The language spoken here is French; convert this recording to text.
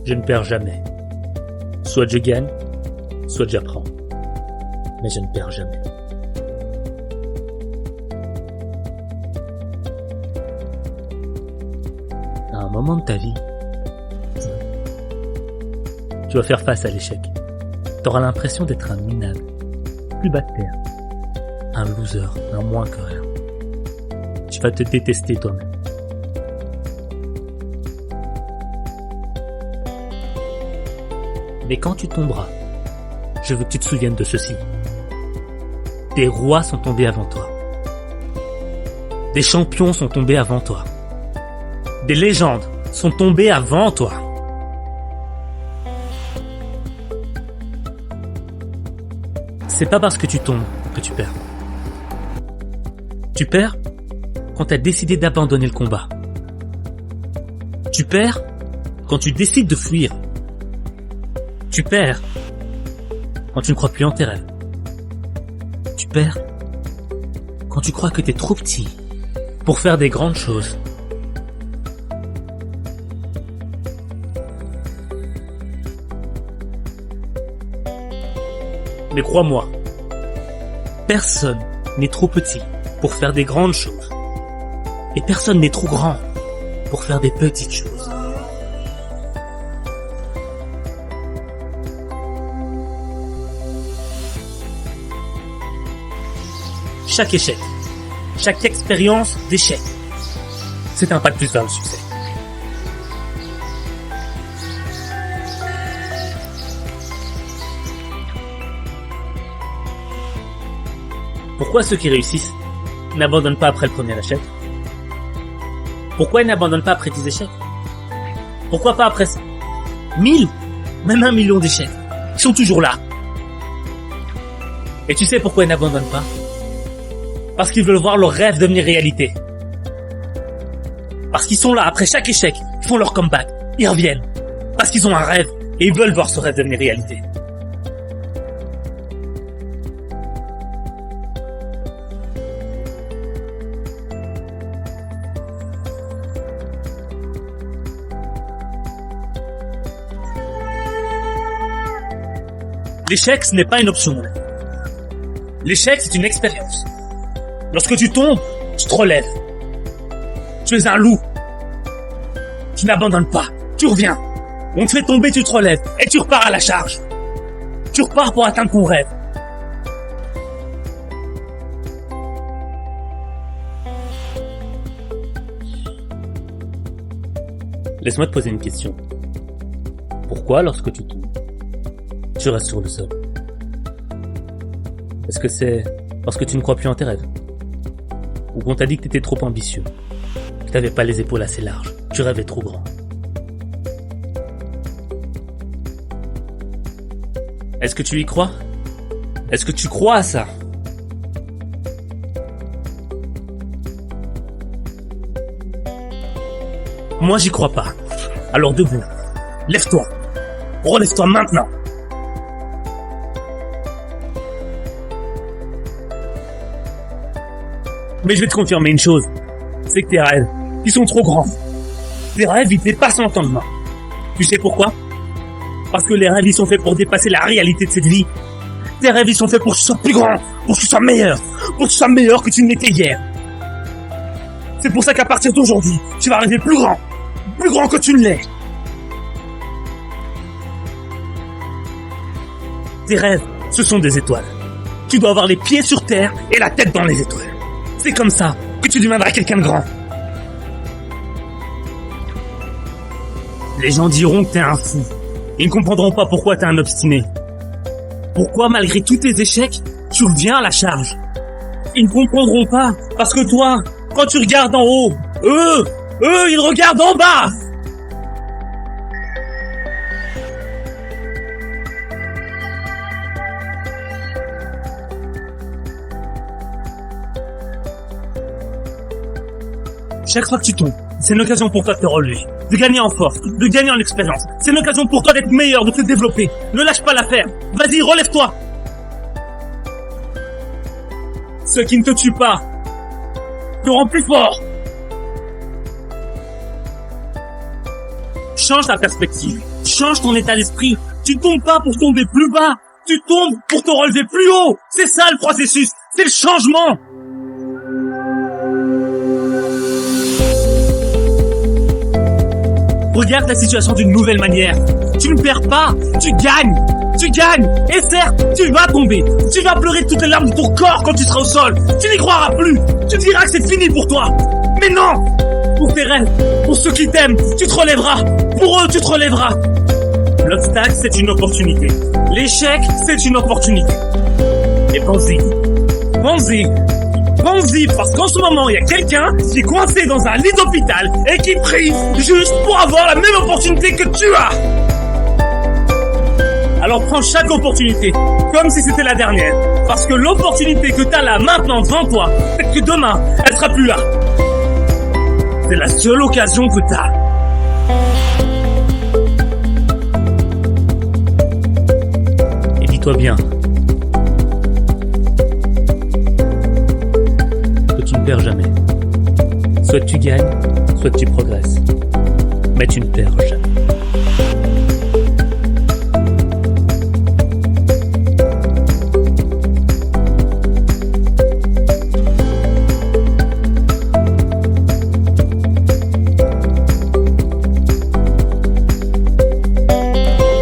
Je ne perds jamais. Soit je gagne, soit j'apprends. Mais je ne perds jamais. À un moment de ta vie, tu vas faire face à l'échec. Tu auras l'impression d'être un minable, plus bas de terre, un loser, un moins que rien. Tu vas te détester toi-même. Mais quand tu tomberas, je veux que tu te souviennes de ceci. Des rois sont tombés avant toi. Des champions sont tombés avant toi. Des légendes sont tombées avant toi. C'est pas parce que tu tombes que tu perds. Tu perds quand tu as décidé d'abandonner le combat. Tu perds quand tu décides de fuir. Tu perds quand tu ne crois plus en tes rêves. Tu perds quand tu crois que t'es trop petit pour faire des grandes choses. Mais crois-moi, personne n'est trop petit pour faire des grandes choses. Et personne n'est trop grand pour faire des petites choses. Chaque échec, chaque expérience d'échec, c'est un pas de plus vers le succès. Pourquoi ceux qui réussissent n'abandonnent pas après le premier échec? Pourquoi ils n'abandonnent pas après 10 échecs? Pourquoi pas après 1000, même 1 million d'échecs? Ils sont toujours là. Et tu sais pourquoi ils n'abandonnent pas? Parce qu'ils veulent voir leur rêve devenir réalité. Parce qu'ils sont là, après chaque échec, ils font leur comeback, ils reviennent. Parce qu'ils ont un rêve, et ils veulent voir ce rêve devenir réalité. L'échec, ce n'est pas une option. L'échec, c'est une expérience. Lorsque tu tombes, tu te relèves. Tu es un loup. Tu n'abandonnes pas. Tu reviens. On te fait tomber, tu te relèves. Et tu repars à la charge. Tu repars pour atteindre ton rêve. Laisse-moi te poser une question. Pourquoi, lorsque tu tombes, tu restes sur le sol? Est-ce que c'est parce que tu ne crois plus en tes rêves? Ou qu'on t'a dit que t'étais trop ambitieux, que t'avais pas les épaules assez larges, tu rêvais trop grand? Est-ce que tu y crois? Est-ce que tu crois à ça? Moi j'y crois pas. Alors debout, lève-toi, relève-toi maintenant. Mais je vais te confirmer une chose, c'est que tes rêves, ils sont trop grands. Tes rêves, ils dépassent l'entendement. Tu sais pourquoi? Parce que les rêves, ils sont faits pour dépasser la réalité de cette vie. Tes rêves, ils sont faits pour que tu sois plus grand, pour que tu sois meilleur, pour que tu sois meilleur que tu ne l'étais hier. C'est pour ça qu'à partir d'aujourd'hui, tu vas rêver plus grand que tu ne l'es. Tes rêves, ce sont des étoiles. Tu dois avoir les pieds sur terre et la tête dans les étoiles. C'est comme ça que tu deviendras quelqu'un de grand. Les gens diront que t'es un fou. Ils ne comprendront pas pourquoi t'es un obstiné. Pourquoi, malgré tous tes échecs, tu reviens à la charge. Ils ne comprendront pas, parce que toi, quand tu regardes en haut, eux, ils regardent en bas. Chaque fois que tu tombes, c'est une occasion pour toi de te relever, de gagner en force, de gagner en expérience. C'est une occasion pour toi d'être meilleur, de te développer. Ne lâche pas l'affaire. Vas-y, relève-toi. Ce qui ne te tue pas te rend plus fort. Change ta perspective. Change changes ton état d'esprit. Tu tombes pas pour tomber plus bas. Tu tombes pour te relever plus haut. C'est ça le processus. C'est le changement. Regarde la situation d'une nouvelle manière. Tu ne perds pas, tu gagnes. Tu gagnes. Et certes, tu vas tomber. Tu vas pleurer toutes les larmes de ton corps quand tu seras au sol. Tu n'y croiras plus. Tu diras que c'est fini pour toi. Mais non! Pour tes rêves, pour ceux qui t'aiment, tu te relèveras. Pour eux, tu te relèveras. L'obstacle, c'est une opportunité. L'échec, c'est une opportunité. Et pense-y. Pense-y. Pense-y, parce qu'en ce moment, il y a quelqu'un qui est coincé dans un lit d'hôpital et qui prie juste pour avoir la même opportunité que tu as. Alors prends chaque opportunité, comme si c'était la dernière. Parce que l'opportunité que tu as là maintenant devant toi, c'est que demain, elle sera plus là. C'est la seule occasion que tu as. Et dis-toi bien que tu ne perds jamais. Soit tu gagnes, soit tu progresses. Mais tu ne perds jamais.